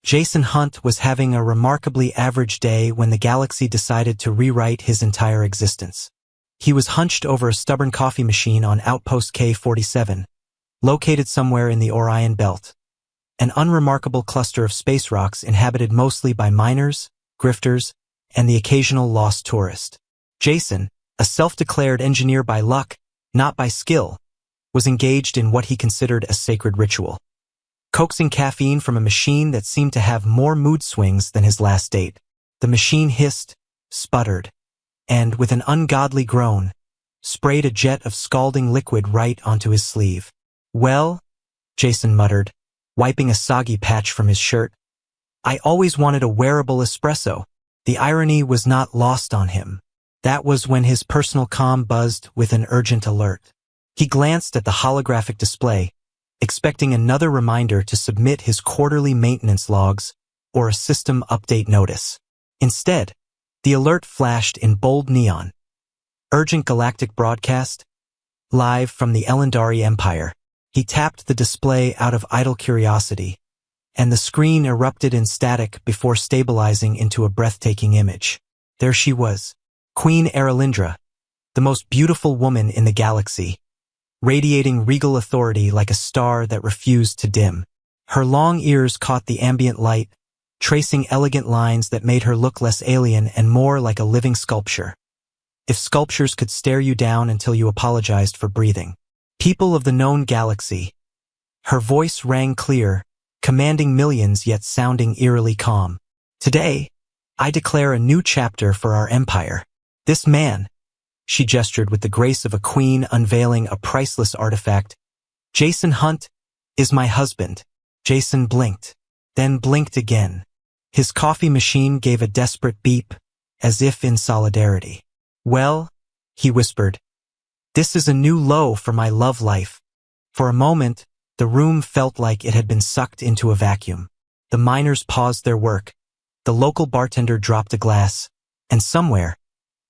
Jason Hunt was having a remarkably average day when the galaxy decided to rewrite his entire existence. He was hunched over a stubborn coffee machine on Outpost K-47, located somewhere in the Orion Belt, an unremarkable cluster of space rocks inhabited mostly by miners, grifters, and the occasional lost tourist. Jason, a self-declared engineer by luck, not by skill, was engaged in what he considered a sacred ritual, coaxing caffeine from a machine that seemed to have more mood swings than his last date. The machine hissed, sputtered, and, with an ungodly groan, sprayed a jet of scalding liquid right onto his sleeve. "Well," Jason muttered, wiping a soggy patch from his shirt, "I always wanted a wearable espresso." The irony was not lost on him. That was when his personal comm buzzed with an urgent alert. He glanced at the holographic display, expecting another reminder to submit his quarterly maintenance logs or a system update notice. Instead, the alert flashed in bold neon. Urgent galactic broadcast, live from the Elendari Empire. He tapped the display out of idle curiosity, and the screen erupted in static before stabilizing into a breathtaking image. There she was, Queen Erelindra, the most beautiful woman in the galaxy, radiating regal authority like a star that refused to dim. Her long ears caught the ambient light, tracing elegant lines that made her look less alien and more like a living sculpture. If sculptures could stare you down until you apologized for breathing. People of the known galaxy. Her voice rang clear, commanding millions yet sounding eerily calm. "Today, I declare a new chapter for our empire. This man," she gestured with the grace of a queen unveiling a priceless artifact, "Jason Hunt, is my husband." Jason blinked, then blinked again. His coffee machine gave a desperate beep, as if in solidarity. "Well," he whispered, "this is a new low for my love life." For a moment, the room felt like it had been sucked into a vacuum. The miners paused their work, the local bartender dropped a glass, and somewhere,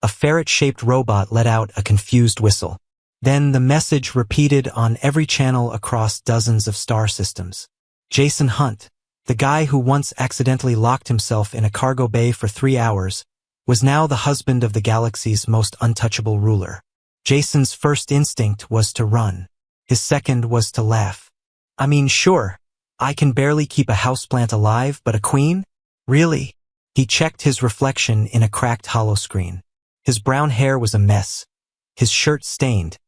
a ferret-shaped robot let out a confused whistle. Then the message repeated on every channel across dozens of star systems. Jason Hunt, the guy who once accidentally locked himself in a cargo bay for 3 hours, was now the husband of the galaxy's most untouchable ruler. Jason's first instinct was to run. His second was to laugh. "I mean, sure, I can barely keep a houseplant alive, but a queen? Really?" He checked his reflection in a cracked holoscreen. His brown hair was a mess, his shirt stained,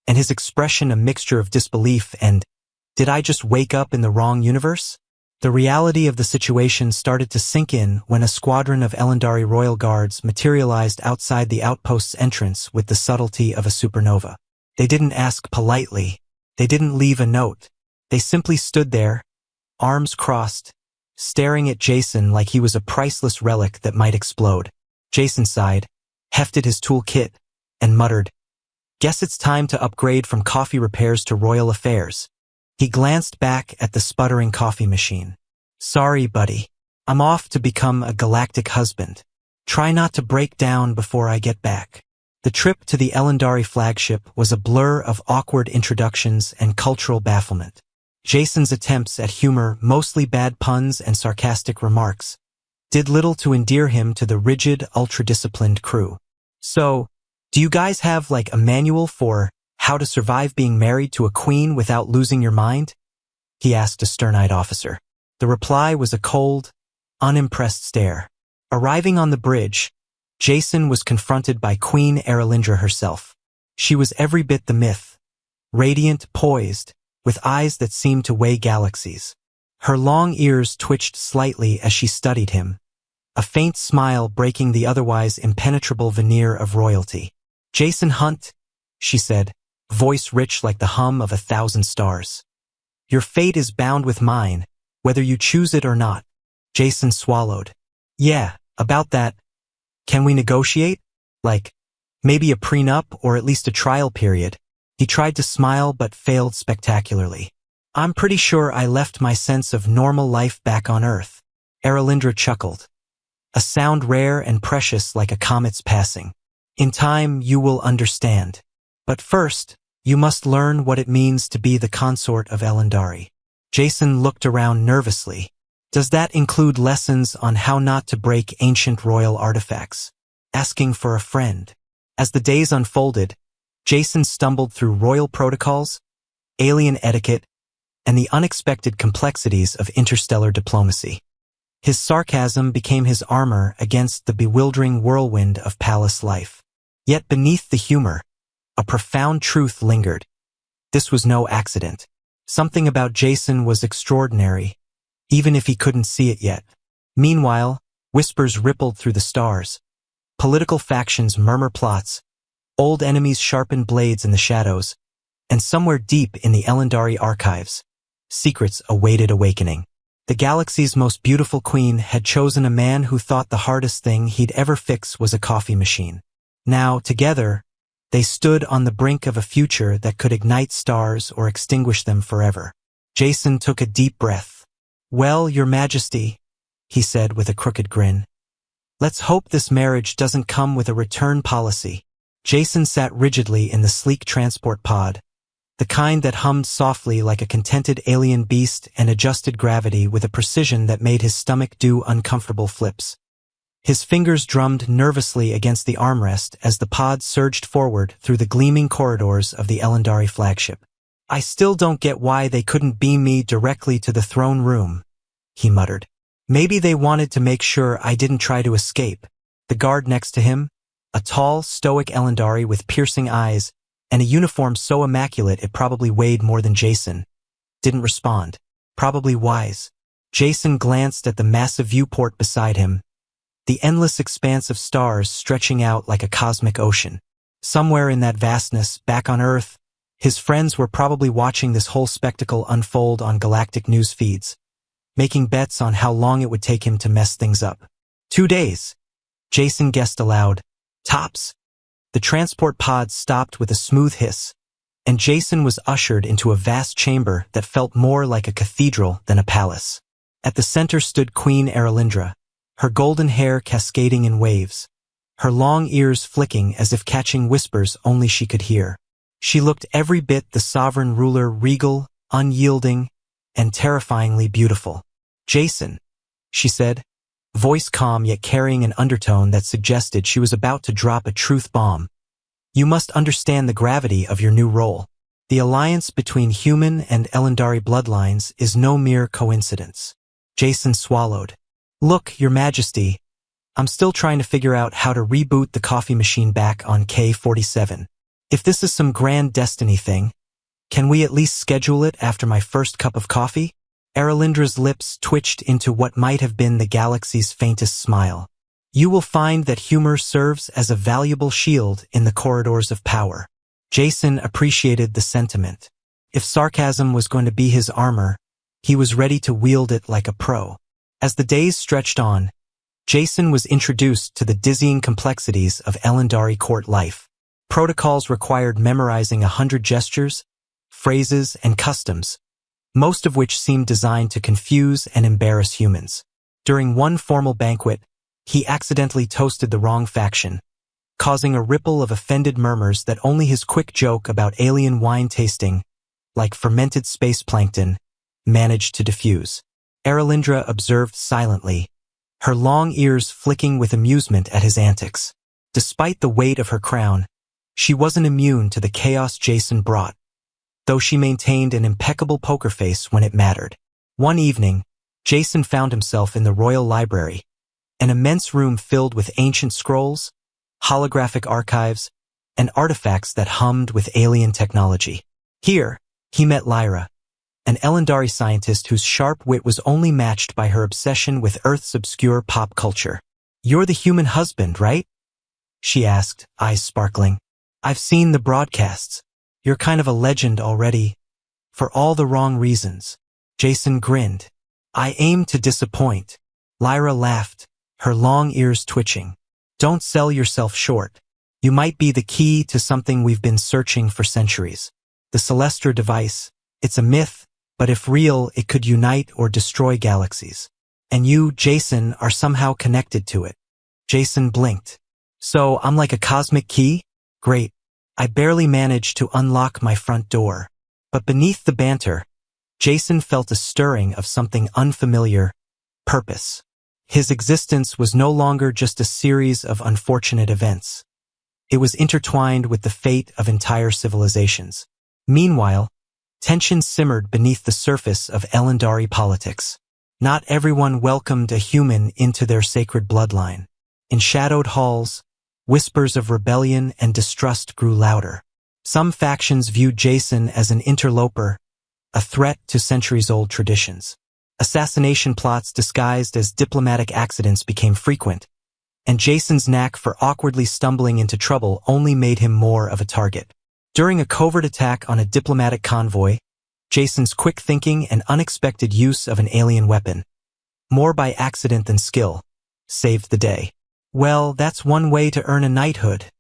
and his expression a mixture of disbelief and, "Did I just wake up in the wrong universe?" The reality of the situation started to sink in when a squadron of Elendari royal guards materialized outside the outpost's entrance with the subtlety of a supernova. They didn't ask politely. They didn't leave a note. They simply stood there, arms crossed, staring at Jason like he was a priceless relic that might explode. Jason sighed, hefted his toolkit, and muttered, "Guess it's time to upgrade from coffee repairs to royal affairs." He glanced back at the sputtering coffee machine. "Sorry, buddy. I'm off to become a galactic husband. Try not to break down before I get back." The trip to the Elendari flagship was a blur of awkward introductions and cultural bafflement. Jason's attempts at humor, mostly bad puns and sarcastic remarks, did little to endear him to the rigid, ultra-disciplined crew. "So, do you guys have like a manual for how to survive being married to a queen without losing your mind?" he asked a stern-eyed officer. The reply was a cold, unimpressed stare. Arriving on the bridge, Jason was confronted by Queen Erelindra herself. She was every bit the myth, radiant, poised, with eyes that seemed to weigh galaxies. Her long ears twitched slightly as she studied him, a faint smile breaking the otherwise impenetrable veneer of royalty. "Jason Hunt," she said, voice rich like the hum of 1,000 stars. "Your fate is bound with mine, whether you choose it or not." Jason swallowed. "Yeah, about that. Can we negotiate? Like, maybe a prenup or at least a trial period?" He tried to smile but failed spectacularly. "I'm pretty sure I left my sense of normal life back on Earth." Erelindra chuckled, a sound rare and precious like a comet's passing. "In time you will understand. But first, you must learn what it means to be the consort of Elendari." Jason looked around nervously. Does that include lessons on how not to break ancient royal artifacts? Asking for a friend. As the days unfolded, Jason stumbled through royal protocols, alien etiquette, and the unexpected complexities of interstellar diplomacy. His sarcasm became his armor against the bewildering whirlwind of palace life. Yet beneath the humor, a profound truth lingered. This was no accident. Something about Jason was extraordinary, even if he couldn't see it yet. Meanwhile, whispers rippled through the stars. Political factions murmur plots, old enemies sharpen blades in the shadows, and somewhere deep in the Elendari archives, secrets awaited awakening. The galaxy's most beautiful queen had chosen a man who thought the hardest thing he'd ever fix was a coffee machine. Now, together, they stood on the brink of a future that could ignite stars or extinguish them forever. Jason took a deep breath. "Well, Your Majesty," he said with a crooked grin. "Let's hope this marriage doesn't come with a return policy." Jason sat rigidly in the sleek transport pod, the kind that hummed softly like a contented alien beast and adjusted gravity with a precision that made his stomach do uncomfortable flips. His fingers drummed nervously against the armrest as the pod surged forward through the gleaming corridors of the Elendari flagship. "I still don't get why they couldn't beam me directly to the throne room," he muttered. "Maybe they wanted to make sure I didn't try to escape." The guard next to him, a tall, stoic Elendari with piercing eyes and a uniform so immaculate it probably weighed more than Jason, didn't respond. Probably wise. Jason glanced at the massive viewport beside him, the endless expanse of stars stretching out like a cosmic ocean. Somewhere in that vastness, back on Earth, his friends were probably watching this whole spectacle unfold on galactic news feeds, making bets on how long it would take him to mess things up. 2 days, Jason guessed aloud. Tops. The transport pod stopped with a smooth hiss, and Jason was ushered into a vast chamber that felt more like a cathedral than a palace. At the center stood Queen Erlindra, her golden hair cascading in waves, her long ears flicking as if catching whispers only she could hear. She looked every bit the sovereign ruler, regal, unyielding, and terrifyingly beautiful. "Jason," she said, voice calm yet carrying an undertone that suggested she was about to drop a truth bomb. "You must understand the gravity of your new role. The alliance between human and Elendari bloodlines is no mere coincidence." Jason swallowed. "Look, Your Majesty, I'm still trying to figure out how to reboot the coffee machine back on K-47. If this is some grand destiny thing, can we at least schedule it after my first cup of coffee?" Erlindra's lips twitched into what might have been the galaxy's faintest smile. "You will find that humor serves as a valuable shield in the corridors of power." Jason appreciated the sentiment. If sarcasm was going to be his armor, he was ready to wield it like a pro. As the days stretched on, Jason was introduced to the dizzying complexities of Elendari court life. Protocols required memorizing 100 gestures, phrases, and customs, most of which seemed designed to confuse and embarrass humans. During one formal banquet, he accidentally toasted the wrong faction, causing a ripple of offended murmurs that only his quick joke about alien wine tasting, like fermented space plankton, managed to diffuse. Erlindra observed silently, her long ears flicking with amusement at his antics. Despite the weight of her crown, she wasn't immune to the chaos Jason brought, though she maintained an impeccable poker face when it mattered. One evening, Jason found himself in the Royal Library, an immense room filled with ancient scrolls, holographic archives, and artifacts that hummed with alien technology. Here, he met Lyra, an Elendari scientist whose sharp wit was only matched by her obsession with Earth's obscure pop culture. "You're the human husband, right?" she asked, eyes sparkling. "I've seen the broadcasts. You're kind of a legend already, for all the wrong reasons." Jason grinned. "I aim to disappoint." Lyra laughed, her long ears twitching. "Don't sell yourself short. You might be the key to something we've been searching for centuries. The Celestra device, it's a myth, but if real, it could unite or destroy galaxies. And you, Jason, are somehow connected to it." Jason blinked. "So I'm like a cosmic key? Great. I barely managed to unlock my front door." But beneath the banter, Jason felt a stirring of something unfamiliar, purpose. His existence was no longer just a series of unfortunate events. It was intertwined with the fate of entire civilizations. Meanwhile, tension simmered beneath the surface of Elendari politics. Not everyone welcomed a human into their sacred bloodline. In shadowed halls, whispers of rebellion and distrust grew louder. Some factions viewed Jason as an interloper, a threat to centuries-old traditions. Assassination plots disguised as diplomatic accidents became frequent, and Jason's knack for awkwardly stumbling into trouble only made him more of a target. During a covert attack on a diplomatic convoy, Jason's quick thinking and unexpected use of an alien weapon, more by accident than skill, saved the day. "Well, that's one way to earn a knighthood,"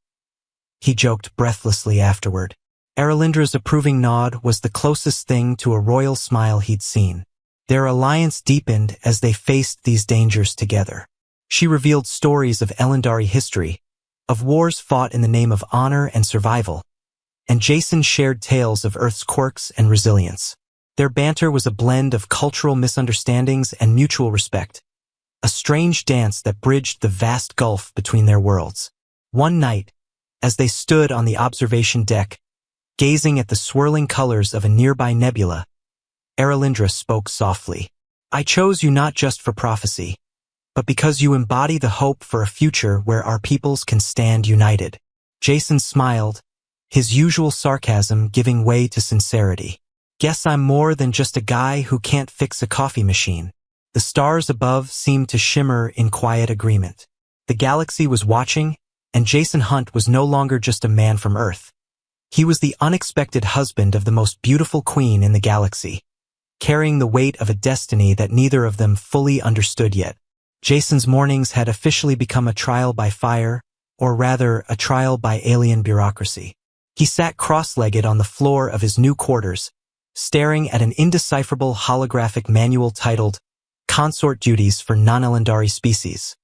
he joked breathlessly afterward. Aralindra's approving nod was the closest thing to a royal smile he'd seen. Their alliance deepened as they faced these dangers together. She revealed stories of Elendari history, of wars fought in the name of honor and survival, and Jason shared tales of Earth's quirks and resilience. Their banter was a blend of cultural misunderstandings and mutual respect, a strange dance that bridged the vast gulf between their worlds. One night, as they stood on the observation deck, gazing at the swirling colors of a nearby nebula, Aralindra spoke softly. "I chose you not just for prophecy, but because you embody the hope for a future where our peoples can stand united." Jason smiled, his usual sarcasm giving way to sincerity. "Guess I'm more than just a guy who can't fix a coffee machine." The stars above seemed to shimmer in quiet agreement. The galaxy was watching, and Jason Hunt was no longer just a man from Earth. He was the unexpected husband of the most beautiful queen in the galaxy, carrying the weight of a destiny that neither of them fully understood yet. Jason's mornings had officially become a trial by fire, or rather, a trial by alien bureaucracy. He sat cross-legged on the floor of his new quarters, staring at an indecipherable holographic manual titled Consort Duties for Non-Elendari Species,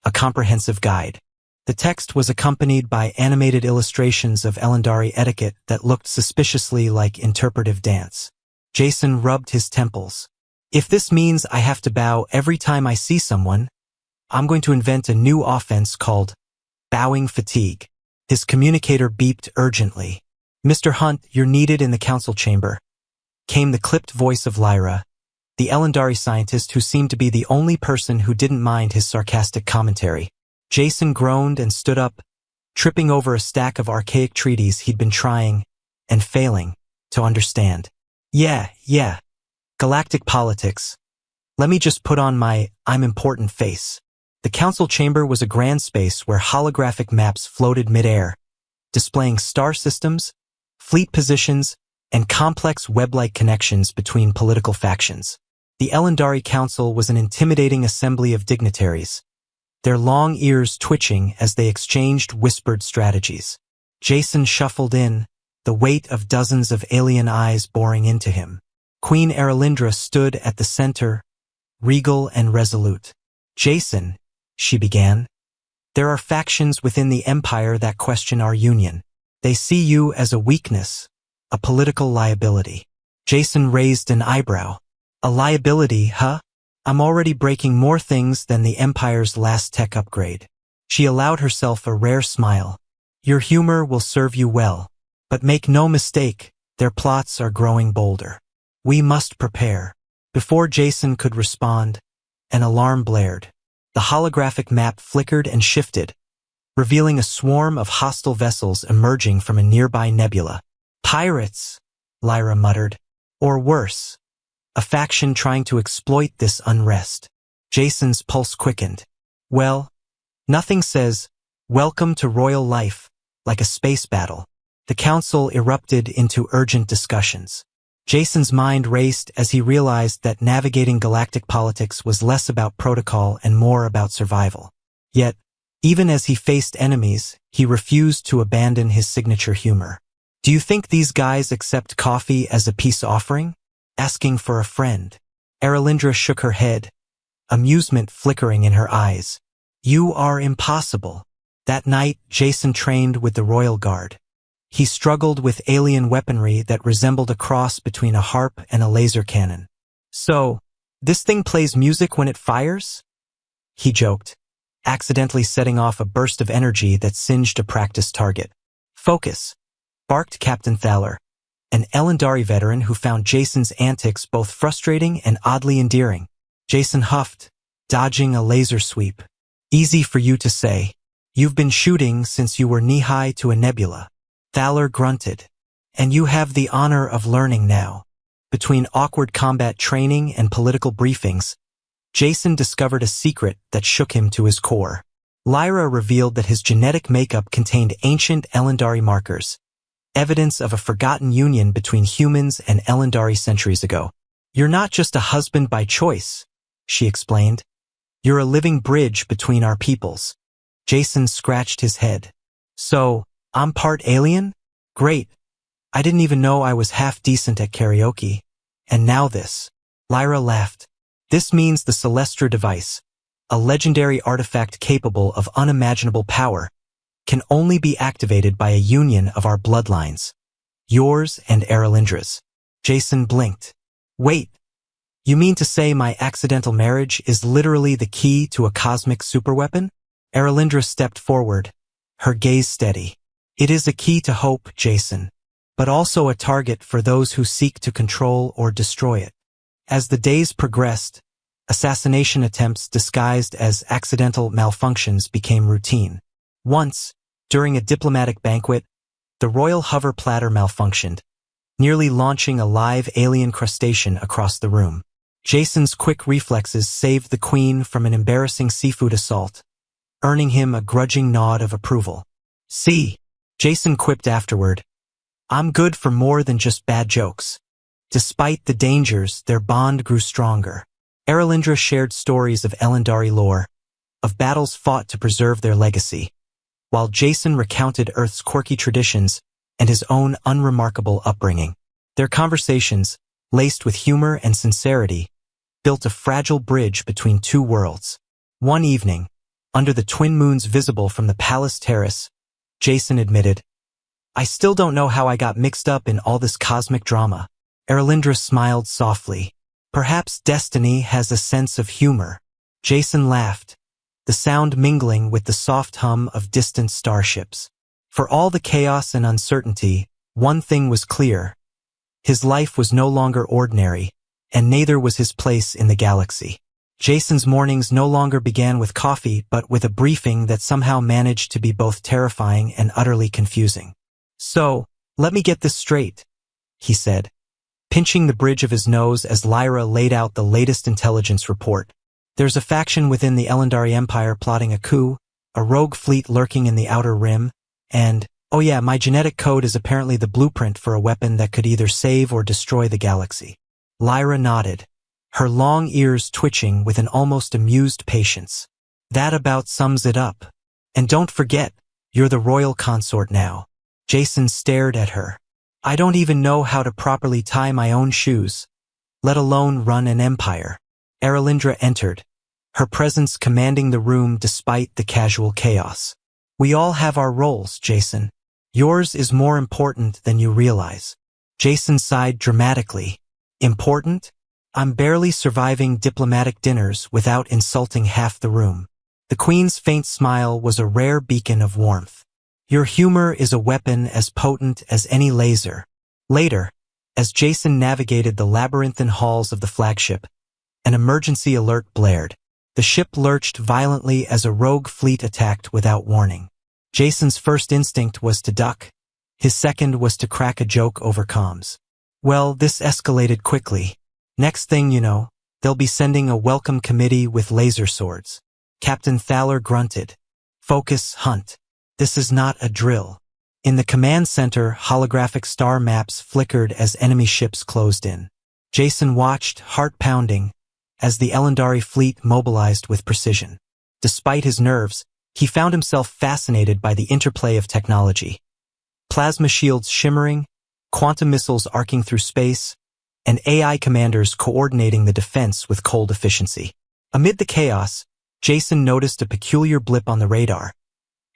a comprehensive guide. The text was accompanied by animated illustrations of Elendari etiquette that looked suspiciously like interpretive dance. Jason rubbed his temples. "If this means I have to bow every time I see someone, I'm going to invent a new offense called bowing fatigue." His communicator beeped urgently. "Mr. Hunt, you're needed in the council chamber," came the clipped voice of Lyra, the Elendari scientist who seemed to be the only person who didn't mind his sarcastic commentary. Jason groaned and stood up, tripping over a stack of archaic treaties he'd been trying, and failing, to understand. Yeah, galactic politics. Let me just put on my I'm important face." The council chamber was a grand space where holographic maps floated mid-air, displaying star systems, fleet positions, and complex web-like connections between political factions. The Elendari Council was an intimidating assembly of dignitaries, their long ears twitching as they exchanged whispered strategies. Jason shuffled in, the weight of dozens of alien eyes boring into him. Queen Aralindra stood at the center, regal and resolute. "Jason," she began, "there are factions within the Empire that question our union. They see you as a weakness, a political liability." Jason raised an eyebrow. "A liability, huh? I'm already breaking more things than the Empire's last tech upgrade." She allowed herself a rare smile. "Your humor will serve you well. But make no mistake, their plots are growing bolder. We must prepare." Before Jason could respond, an alarm blared. The holographic map flickered and shifted, revealing a swarm of hostile vessels emerging from a nearby nebula. "Pirates," Lyra muttered. "Or worse, a faction trying to exploit this unrest." Jason's pulse quickened. Well, nothing says, "Welcome to royal life," like a space battle. The council erupted into urgent discussions. Jason's mind raced as he realized that navigating galactic politics was less about protocol and more about survival. Yet, even as he faced enemies, he refused to abandon his signature humor. "Do you think these guys accept coffee as a peace offering? Asking for a friend?" Aralindra shook her head, amusement flickering in her eyes. "You are impossible." That night, Jason trained with the Royal Guard. He struggled with alien weaponry that resembled a cross between a harp and a laser cannon. "So, This thing plays music when it fires? He joked, accidentally setting off a burst of energy that singed a practice target. Focus, barked Captain Thaler, an Elendari veteran who found Jason's antics both frustrating and oddly endearing. Jason huffed, dodging a laser sweep. Easy for you to say. You've been shooting since you were knee-high to a nebula. Thaler grunted. And you have the honor of learning now. Between awkward combat training and political briefings, Jason discovered a secret that shook him to his core. Lyra revealed that his genetic makeup contained ancient Elendari markers, evidence of a forgotten union between humans and Elendari centuries ago. You're not just a husband by choice, she explained. You're a living bridge between our peoples. Jason scratched his head. So, I'm part alien? Great. I didn't even know I was half decent at karaoke. And now this. Lyra laughed. This means the Celestra device, a legendary artifact capable of unimaginable power, can only be activated by a union of our bloodlines. Yours and Eralindra's. Jason blinked. Wait. You mean to say my accidental marriage is literally the key to a cosmic superweapon? Eralindra stepped forward, her gaze steady. It is a key to hope, Jason, but also a target for those who seek to control or destroy it. As the days progressed, assassination attempts disguised as accidental malfunctions became routine. Once, during a diplomatic banquet, the royal hover platter malfunctioned, nearly launching a live alien crustacean across the room. Jason's quick reflexes saved the queen from an embarrassing seafood assault, earning him a grudging nod of approval. See, Jason quipped afterward, I'm good for more than just bad jokes. Despite the dangers, their bond grew stronger. Eralindra shared stories of Elendari lore, of battles fought to preserve their legacy, while Jason recounted Earth's quirky traditions and his own unremarkable upbringing. Their conversations, laced with humor and sincerity, built a fragile bridge between two worlds. One evening, under the twin moons visible from the palace terrace, Jason admitted, I still don't know how I got mixed up in all this cosmic drama. Eralindra smiled softly. Perhaps destiny has a sense of humor. Jason laughed, the sound mingling with the soft hum of distant starships. For all the chaos and uncertainty, one thing was clear. His life was no longer ordinary, and neither was his place in the galaxy. Jason's mornings no longer began with coffee, but with a briefing that somehow managed to be both terrifying and utterly confusing. So, let me get this straight, he said, pinching the bridge of his nose as Lyra laid out the latest intelligence report. There's a faction within the Elendari Empire plotting a coup, a rogue fleet lurking in the Outer Rim, and, oh yeah, my genetic code is apparently the blueprint for a weapon that could either save or destroy the galaxy. Lyra nodded, her long ears twitching with an almost amused patience. That about sums it up. And don't forget, you're the royal consort now. Jason stared at her. I don't even know how to properly tie my own shoes, let alone run an empire. Eralindra entered, her presence commanding the room despite the casual chaos. We all have our roles, Jason. Yours is more important than you realize. Jason sighed dramatically. Important? I'm barely surviving diplomatic dinners without insulting half the room. The Queen's faint smile was a rare beacon of warmth. Your humor is a weapon as potent as any laser. Later, as Jason navigated the labyrinthine halls of the flagship, an emergency alert blared. The ship lurched violently as a rogue fleet attacked without warning. Jason's first instinct was to duck. His second was to crack a joke over comms. Well, this escalated quickly. Next thing you know, they'll be sending a welcome committee with laser swords. Captain Thaler grunted. Focus, hunt. This is not a drill. In the command center, holographic star maps flickered as enemy ships closed in. Jason watched, heart pounding, as the Elendari fleet mobilized with precision. Despite his nerves, he found himself fascinated by the interplay of technology. Plasma shields shimmering, quantum missiles arcing through space, and AI commanders coordinating the defense with cold efficiency. Amid the chaos, Jason noticed a peculiar blip on the radar,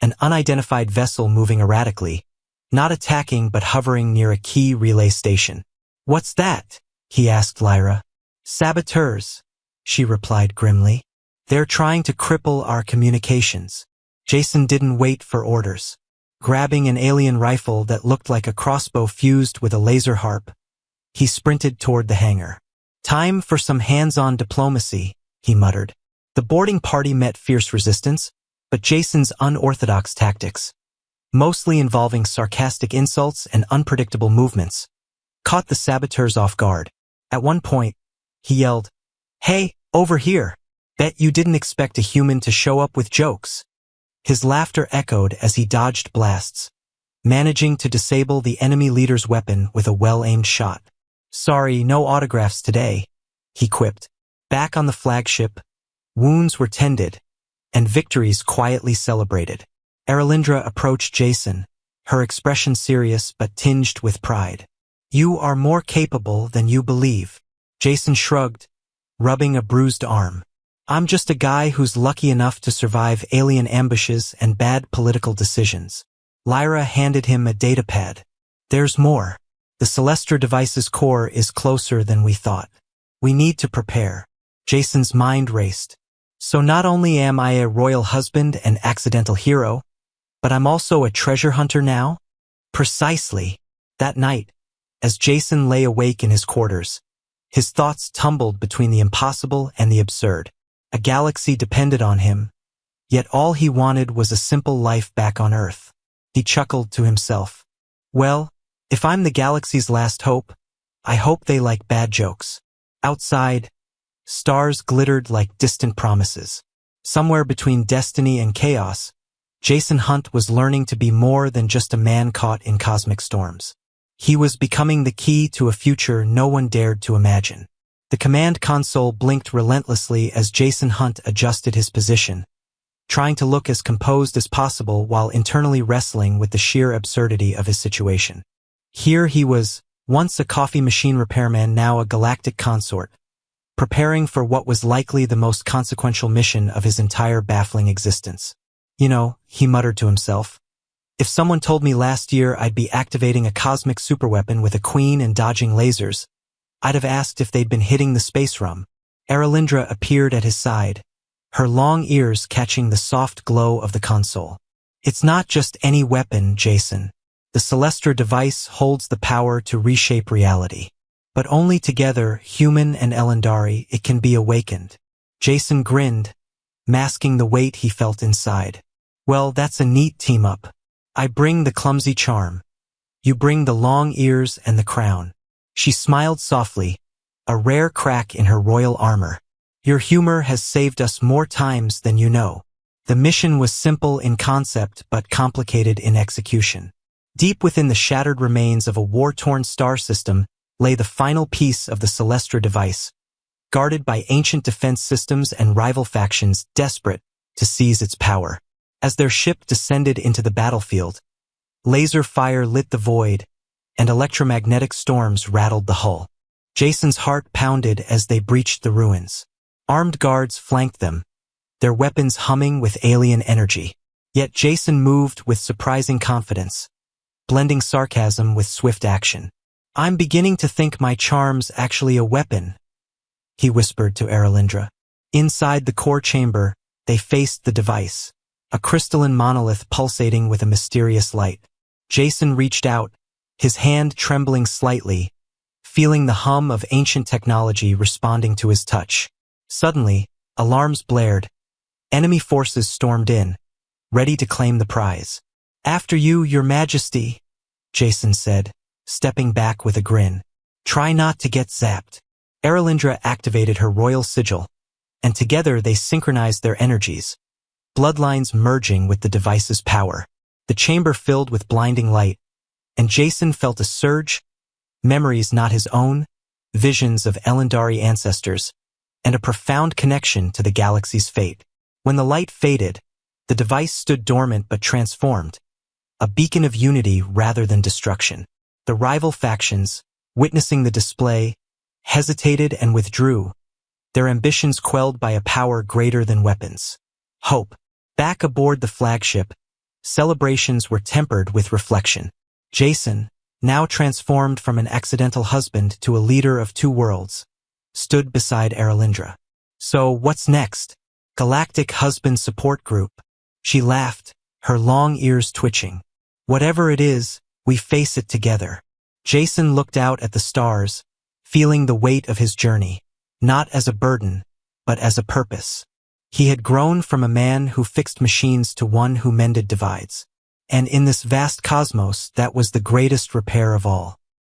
an unidentified vessel moving erratically, not attacking but hovering near a key relay station. What's that? He asked Lyra. Saboteurs, she replied grimly. They're trying to cripple our communications. Jason didn't wait for orders. Grabbing an alien rifle that looked like a crossbow fused with a laser harp, he sprinted toward the hangar. Time for some hands-on diplomacy, he muttered. The boarding party met fierce resistance, but Jason's unorthodox tactics, mostly involving sarcastic insults and unpredictable movements, caught the saboteurs off guard. At one point, he yelled, "Hey, over here! Bet you didn't expect a human to show up with jokes." His laughter echoed as he dodged blasts, managing to disable the enemy leader's weapon with a well-aimed shot. "Sorry, no autographs today," he quipped. Back on the flagship, wounds were tended, and victories quietly celebrated. Erlindra approached Jason, her expression serious but tinged with pride. "You are more capable than you believe." Jason shrugged, rubbing a bruised arm. "I'm just a guy who's lucky enough to survive alien ambushes and bad political decisions." Lyra handed him a datapad. "There's more. The Celestra device's core is closer than we thought. We need to prepare." Jason's mind raced. "So not only am I a royal husband and accidental hero, but I'm also a treasure hunter now?" Precisely. That night, as Jason lay awake in his quarters, his thoughts tumbled between the impossible and the absurd. A galaxy depended on him, yet all he wanted was a simple life back on Earth. He chuckled to himself. "Well, if I'm the galaxy's last hope, I hope they like bad jokes." Outside, stars glittered like distant promises. Somewhere between destiny and chaos, Jason Hunt was learning to be more than just a man caught in cosmic storms. He was becoming the key to a future no one dared to imagine. The command console blinked relentlessly as Jason Hunt adjusted his position, trying to look as composed as possible while internally wrestling with the sheer absurdity of his situation. Here he was, once a coffee machine repairman, now a galactic consort, preparing for what was likely the most consequential mission of his entire baffling existence. "You know," he muttered to himself, "if someone told me last year I'd be activating a cosmic superweapon with a queen and dodging lasers, I'd have asked if they'd been hitting the space rum." Erlindra appeared at his side, her long ears catching the soft glow of the console. "It's not just any weapon, Jason. The Celestra device holds the power to reshape reality. But only together, human and Elendari, it can be awakened." Jason grinned, masking the weight he felt inside. "Well, that's a neat team-up. I bring the clumsy charm. You bring the long ears and the crown." She smiled softly, a rare crack in her royal armor. "Your humor has saved us more times than you know." The mission was simple in concept but complicated in execution. Deep within the shattered remains of a war-torn star system lay the final piece of the Celestra device, guarded by ancient defense systems and rival factions desperate to seize its power. As their ship descended into the battlefield, laser fire lit the void, and electromagnetic storms rattled the hull. Jason's heart pounded as they breached the ruins. Armed guards flanked them, their weapons humming with alien energy. Yet Jason moved with surprising confidence, blending sarcasm with swift action. "I'm beginning to think my charm's actually a weapon," he whispered to Erlindra. Inside the core chamber, they faced the device, a crystalline monolith pulsating with a mysterious light. Jason reached out, his hand trembling slightly, feeling the hum of ancient technology responding to his touch. Suddenly, alarms blared. Enemy forces stormed in, ready to claim the prize. "After you, Your Majesty," Jason said, stepping back with a grin. "Try not to get zapped." Erlindra activated her royal sigil, and together they synchronized their energies, bloodlines merging with the device's power. The chamber filled with blinding light, and Jason felt a surge, memories not his own, visions of Elendari ancestors, and a profound connection to the galaxy's fate. When the light faded, the device stood dormant but transformed, a beacon of unity rather than destruction. The rival factions, witnessing the display, hesitated and withdrew, their ambitions quelled by a power greater than weapons. Hope. Back aboard the flagship, celebrations were tempered with reflection. Jason, now transformed from an accidental husband to a leader of two worlds, stood beside Erlindra. So, what's next? Galactic Husband Support Group. She laughed, her long ears twitching. Whatever it is, we face it together. Jason looked out at the stars, feeling the weight of his journey, not as a burden, but as a purpose. He had grown from a man who fixed machines to one who mended divides. And in this vast cosmos, that was the greatest repair of all.